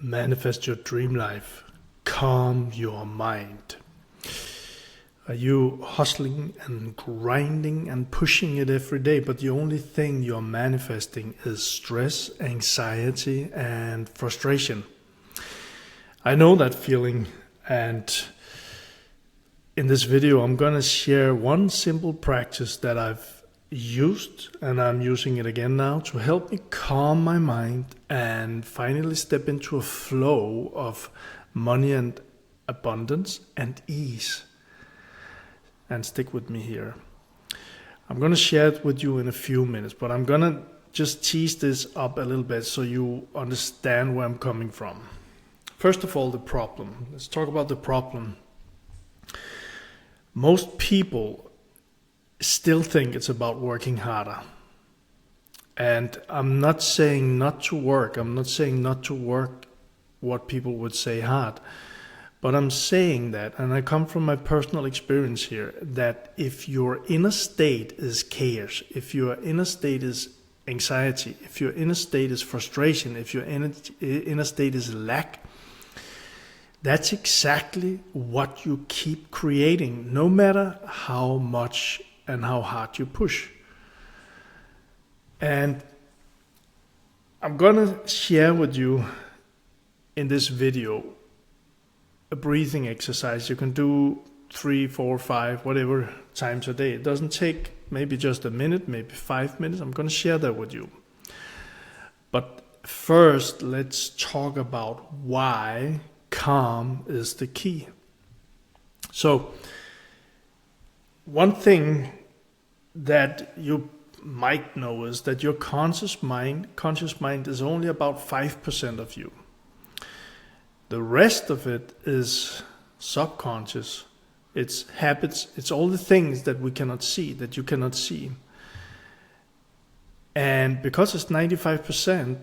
manifest your dream life, calm your mind. Are you hustling and grinding and pushing it every day, but the only thing you're manifesting is stress, anxiety, and frustration? I know that feeling, and in this video I'm gonna share one simple practice that I've used, and I'm using it again now, to help me calm my mind and finally step into a flow of money and abundance and ease. And stick with me here. I'm going to share it with you in a few minutes, but I'm going to just tease this up a little bit so you understand where I'm coming from. First of all, the problem. Let's talk about the problem. Most people still think it's about working harder. And I'm not saying not to work. I'm not saying not to work what people would say hard. But I'm saying that, and I come from my personal experience here, that if your inner state is chaos, if your inner state is anxiety, if your inner state is frustration, if your inner state is lack, that's exactly what you keep creating, no matter how much and how hard you push. And I'm gonna share with you in this video a breathing exercise you can do 3, 4, 5, whatever times a day. It doesn't take maybe just a minute, maybe 5 minutes. I'm going to share that with you. But first, let's talk about why calm is the key. So, one thing that you might know is that your conscious mind is only about 5% of you. The rest of it is subconscious. It's habits. It's all the things that we cannot see, that you cannot see. And because it's 95%,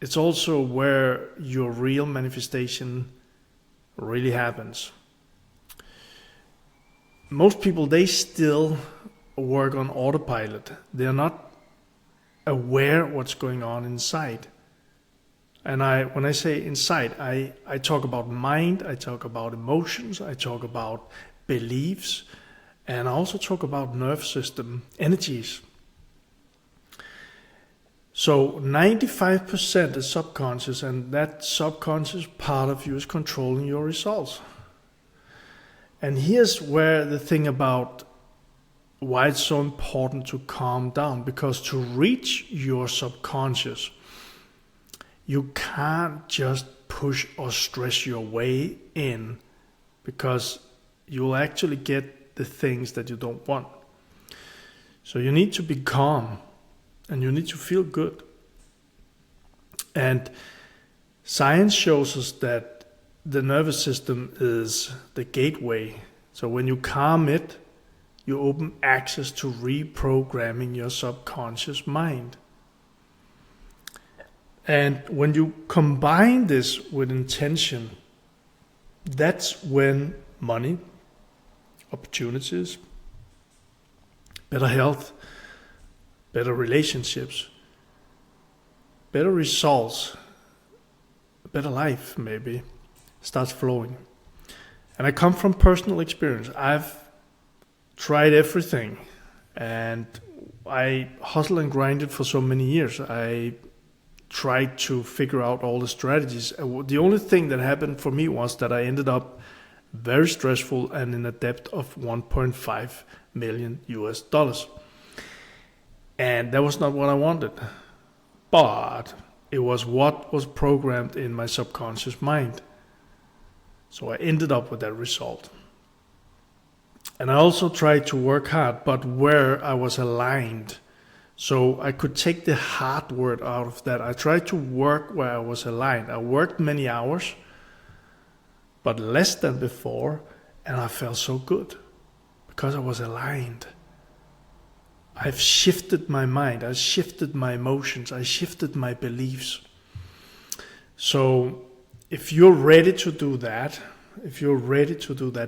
it's also where your real manifestation really happens. Most people, they still work on autopilot. They're not aware what's going on inside. And when I say inside, I talk about mind, I talk about emotions, I talk about beliefs, and I also talk about nerve system energies. So 95% is subconscious, and that subconscious part of you is controlling your results. And here's where the thing about why it's so important to calm down, because to reach your subconscious, you can't just push or stress your way in, because you'll actually get the things that you don't want. So you need to be calm and you need to feel good. And science shows us that the nervous system is the gateway. So when you calm it, you open access to reprogramming your subconscious mind. And when you combine this with intention, that's when money, opportunities, better health, better relationships, better results, a better life maybe, starts flowing. And I come from personal experience. I've tried everything, and I hustled and grinded for so many years. I tried to figure out all the strategies. The only thing that happened for me was that I ended up very stressful and in a debt of $1.5 million. And that was not what I wanted. But it was what was programmed in my subconscious mind. So I ended up with that result. And I also tried to work hard, but where I was aligned. So I could take the hard word out of that. I tried to work where I was aligned. I worked many hours, but less than before, and I felt so good because I was aligned. I've shifted my mind, I shifted my emotions, I shifted my beliefs. So if you're ready to do that,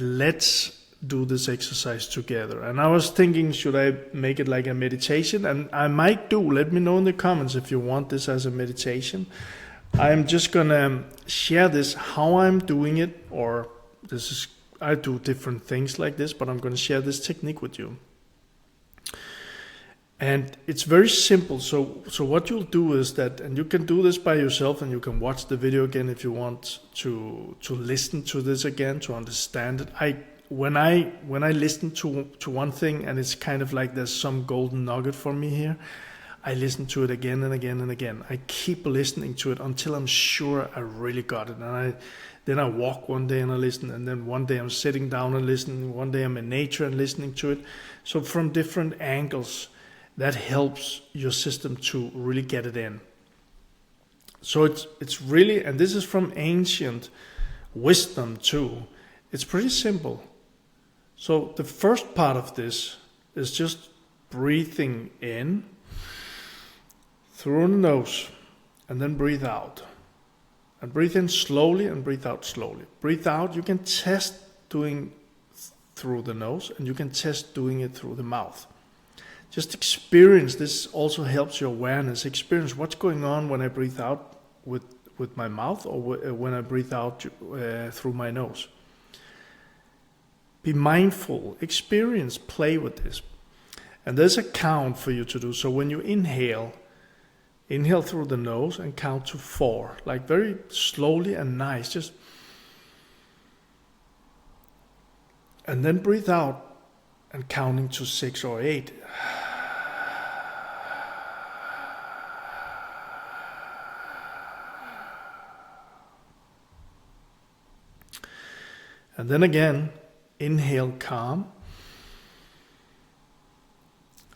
let's do this exercise together. And I was thinking, should I make it like a meditation? And I might do. Let me know in the comments if you want this as a meditation. I'm just gonna share this, how I'm doing it, or I do different things like this, but I'm gonna share this technique with you. And it's very simple. So what you'll do is that, and you can do this by yourself, and you can watch the video again if you want to listen to this again, to understand it. When I listen to one thing and it's kind of like there's some golden nugget for me here, I listen to it again and again and again. I keep listening to it until I'm sure I really got it. And then I walk one day and I listen, and then one day I'm sitting down and listening, one day I'm in nature and listening to it. So from different angles, that helps your system to really get it in. So it's really, and this is from ancient wisdom too, it's pretty simple. So the first part of this is just breathing in through the nose, and then breathe out. And breathe in slowly and breathe out slowly. Breathe out, you can test doing through the nose, and you can test doing it through the mouth. Just experience, this also helps your awareness. Experience what's going on when I breathe out with my mouth, or when I breathe out through my nose. Be mindful, experience, play with this. And there's a count for you to do. So when you inhale through the nose and count to 4, like very slowly and nice, just, and then breathe out and counting to 6 or 8. And then again, inhale calm.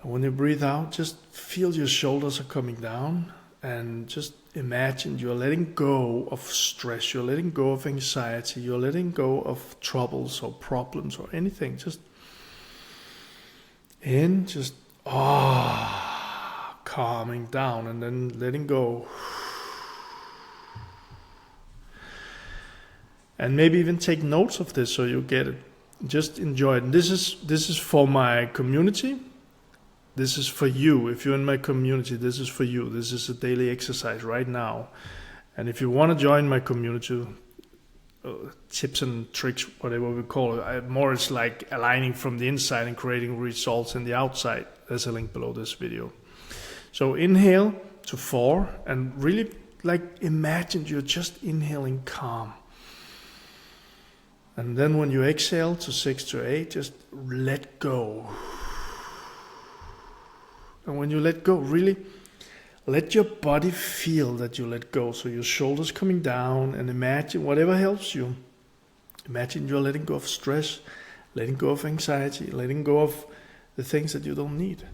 And when you breathe out, just feel your shoulders are coming down, and just imagine you're letting go of stress, you're letting go of anxiety, you're letting go of troubles or problems or anything. Just in, just calming down, and then letting go. And maybe even take notes of this so you get it. Just enjoy it. And this is for my community. This is for you. If you're in my community, this is for you. This is a daily exercise right now. And if you want to join my community, tips and tricks, whatever we call it, more it's like aligning from the inside and creating results in the outside. There's a link below this video. So inhale to 4, and really like imagine you're just inhaling calm. And then when you exhale to 6 to 8, just let go. And when you let go, really let your body feel that you let go. So your shoulders coming down, and imagine whatever helps you. Imagine you're letting go of stress, letting go of anxiety, letting go of the things that you don't need.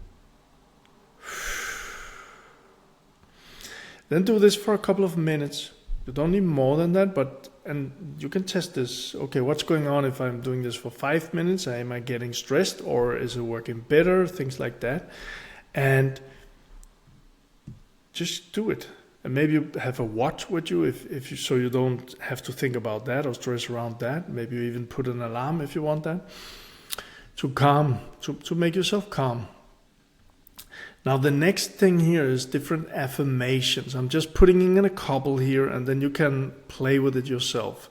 Then do this for a couple of minutes. You don't need more than that, and you can test this. Okay, what's going on if I'm doing this for 5 minutes? Am I getting stressed, or is it working better? Things like that. And just do it. And maybe you have a watch with you if you, so you don't have to think about that or stress around that. Maybe you even put an alarm if you want that. To make yourself calm. Now the next thing here is different affirmations. I'm just putting in a couple here, and then you can play with it yourself.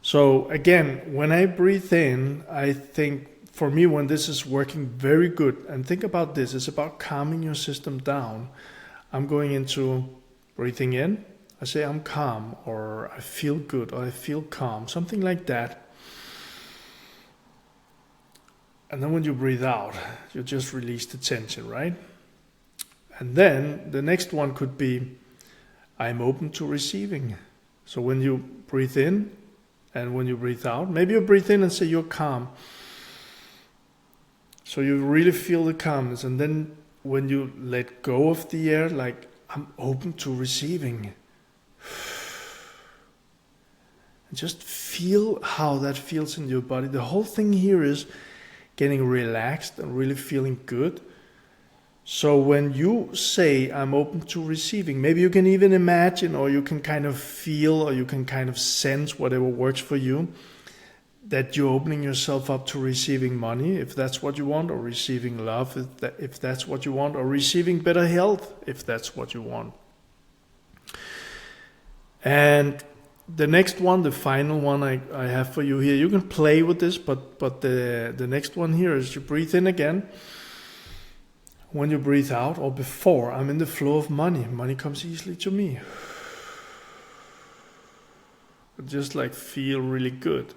So again, when I breathe in, I think for me when this is working very good, and think about this, it's about calming your system down. I'm going into breathing in, I say I'm calm, or I feel good, or I feel calm, something like that. And then when you breathe out, you just release the tension, right? And then the next one could be, I'm open to receiving. So when you breathe in and when you breathe out, maybe you breathe in and say you're calm. So you really feel the calmness. And then when you let go of the air, like I'm open to receiving. And just feel how that feels in your body. The whole thing here is getting relaxed and really feeling good. So when you say, I'm open to receiving, maybe you can even imagine, or you can kind of feel, or you can kind of sense, whatever works for you, that you're opening yourself up to receiving money, if that's what you want, or receiving love, if that's what you want, or receiving better health, if that's what you want. And the next one, the final one I have for you here, you can play with this, but the next one here is you breathe in again. When you breathe out, or before, I'm in the flow of money. Money comes easily to me. Just like feel really good.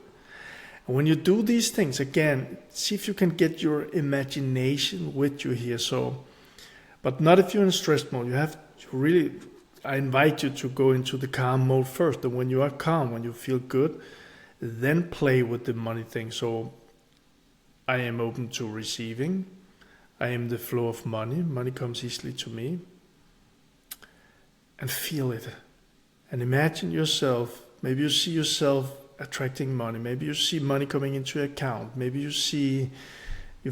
And when you do these things, again, see if you can get your imagination with you here. So, but not if you're in stress mode. You have to really, I invite you to go into the calm mode first. And when you are calm, when you feel good, then play with the money thing. So I am open to receiving. I am the flow of money. Money comes easily to me. And feel it. And imagine yourself. Maybe you see yourself attracting money. Maybe you see money coming into your account. Maybe you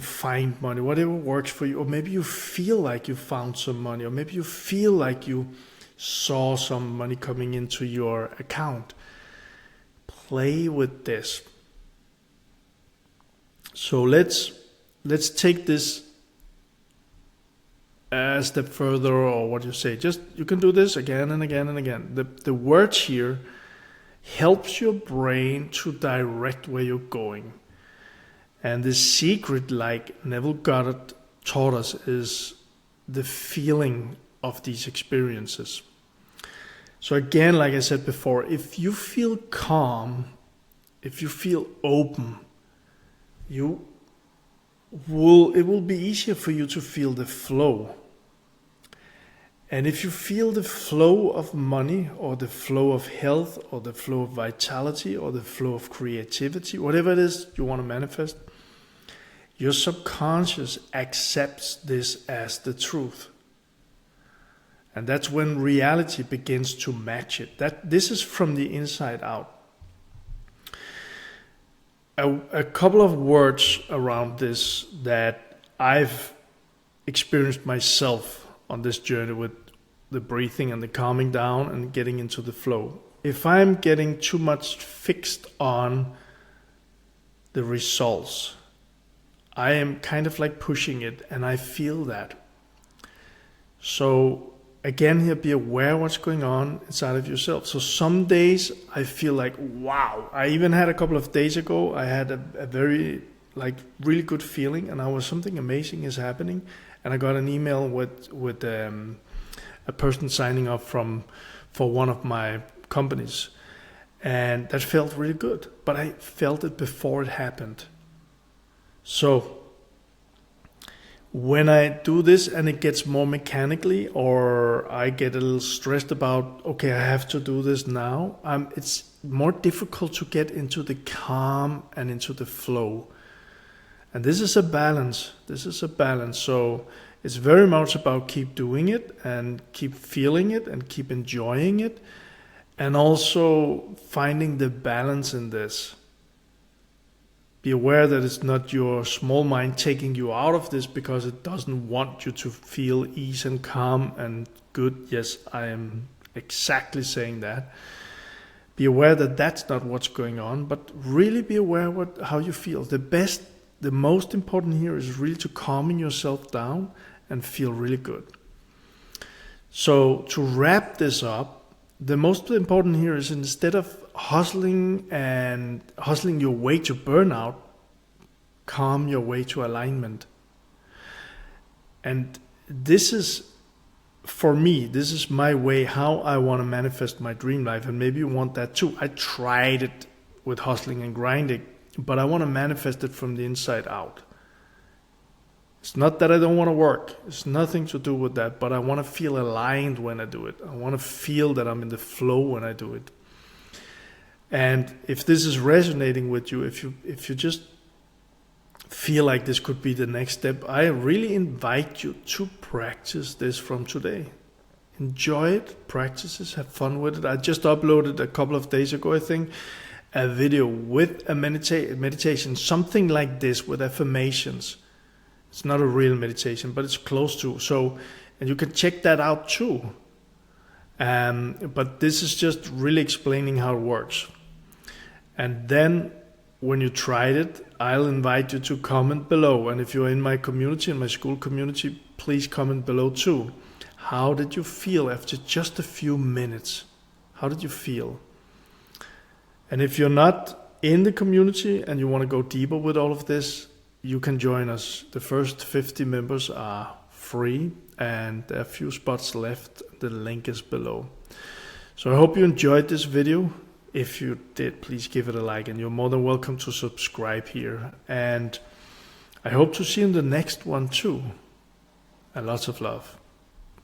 find money, whatever works for you. Or maybe you feel like you found some money. Or maybe you feel like you saw some money coming into your account. Play with this. So let's take this a step further, or what you say. Just, you can do this again and again and again. The words here helps your brain to direct where you're going. And the secret, like Neville Goddard taught us, is the feeling of these experiences. So again, like I said before, if you feel calm, if you feel open, it will be easier for you to feel the flow. And if you feel the flow of money, or the flow of health, or the flow of vitality, or the flow of creativity, whatever it is you want to manifest, your subconscious accepts this as the truth. And that's when reality begins to match it. This is from the inside out. A couple of words around this that I've experienced myself on this journey with the breathing and the calming down and getting into the flow. If I'm getting too much fixed on the results, I am kind of like pushing it, and I feel that. So again, here, be aware what's going on inside of yourself. So some days I feel like, wow. I even had a couple of days ago, I had a very, like, really good feeling, and something amazing is happening. And I got an email with a person signing up for one of my companies. And that felt really good. But I felt it before it happened. So when I do this and it gets more mechanically, or I get a little stressed about, okay, I have to do this now, it's more difficult to get into the calm and into the flow. And this is a balance. So it's very much about keep doing it and keep feeling it and keep enjoying it, and also finding the balance in this. Be aware that it's not your small mind taking you out of this because it doesn't want you to feel ease and calm and good. Yes, I am exactly saying that. Be aware that that's not what's going on, but really be aware how you feel. The most important here is really to calming yourself down and feel really good. So to wrap this up, the most important here is, instead of hustling your way to burnout, calm your way to alignment. And this is, for me, this is my way how I want to manifest my dream life, and maybe you want that too. I tried it with hustling and grinding, but I want to manifest it from the inside out. It's not that I don't want to work. It's nothing to do with that, but I want to feel aligned when I do it. I want to feel that I'm in the flow when I do it. And if this is resonating with you, if you just feel like this could be the next step, I really invite you to practice this from today. Enjoy it, practice it, have fun with it. I just uploaded a couple of days ago, I think, a video with a meditation, something like this, with affirmations. It's not a real meditation, but it's close to. So, and you can check that out too. But this is just really explaining how it works. And then when you tried it, I'll invite you to comment below. And if you're in my community, in my school community, please comment below too. How did you feel after just a few minutes? How did you feel? And if you're not in the community and you want to go deeper with all of this, you can join us. The first 50 members are free and there are a few spots left. The link is below. So I hope you enjoyed this video. If you did, please give it a like, and you're more than welcome to subscribe here. And I hope to see you in the next one too. And lots of love.